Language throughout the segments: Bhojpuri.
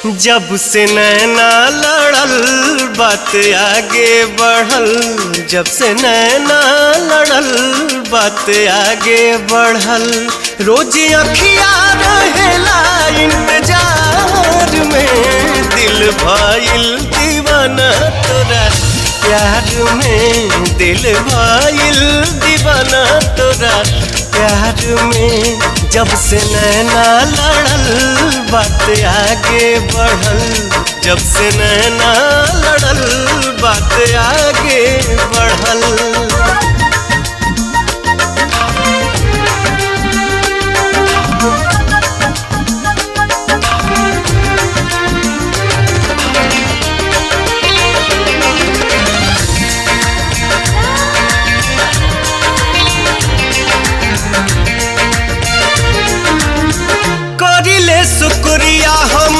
जब से नैना लड़ल बात आगे बढ़ल, जब से नैना लड़ल बात आगे बढ़ल। रोज अखिया रहेला इंतजार में, दिल भइल दीवाना तोरा प्यार में, दिल भइल दीवाना तोरा प्यार में। जब से नैना लड़ल बात आगे बढ़ल, जब से नैना लड़ल बात आगे बढ़ल। शुक्रिया हम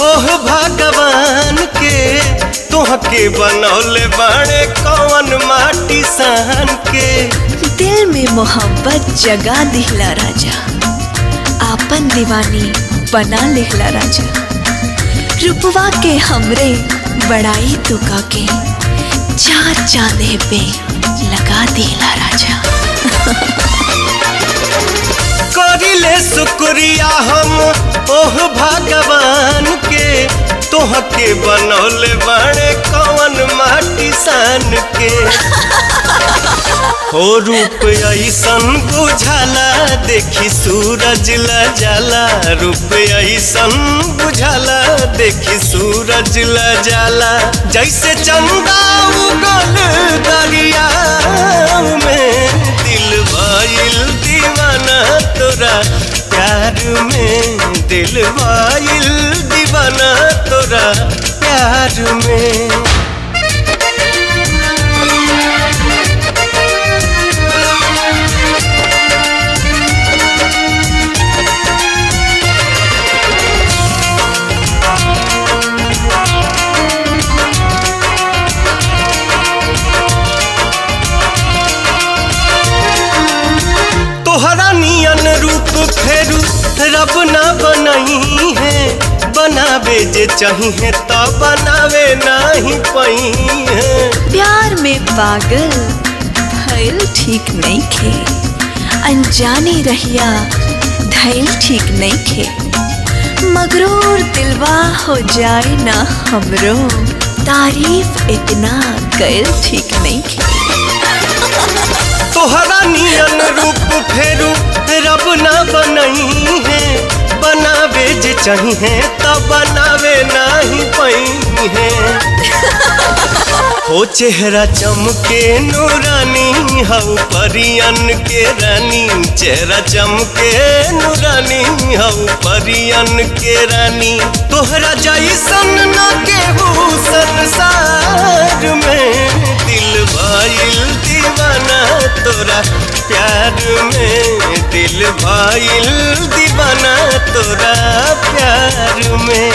ओह भगवान के, तोहके बनौले बाड़े कौन माटी सान के। दिल में मोहब्बत जगा दिहला राजा, आपन दीवानी बना लिहला राजा। रुपवा के हमरे बड़ाई तुका के, चार चांदे पे लगा दिहला राजा। करिले शुक्रिया हम ओह भगवान के, तोहके बनौले बाड़े कौन माटी सान के। हो रूप ऐसन बुझाला देखी सूरज ल जाला, रूप ऐसन बुझाला देखी सूरज ल जाला। जैसे चंदा उगल दरिया में, दिल भइल दीवाना तोरा प्यार में, दिल भइल दीवाना तोरा प्यार में। तोहरा नियन रूप फेरू रब ना बनई है, बनावे जे चाहिए तो बनावे नहीं पई है। प्यार में पागल भइल ठीक नहीं खे, अनजाने रहिया धैल ठीक नहीं खे। मगरूर दिलवा हो जाए ना हमरो, तारीफ इतना कैल ठीक नहीं खे। तोहरा नियन रूप फेरू रब ना बनई है, बनावे जे चाहिए तो बनावे नहीं पई है। हो चेहरा चमके नूरानी हऊ परियन के रानी, चेहरा चमके नूरानी हऊ परियन के रानी। तोहरा जैसन न केहू संसार में, दिल भइल दीवाना तोरा प्यार में, दिल भइल दीवाना तोरा प्यार में।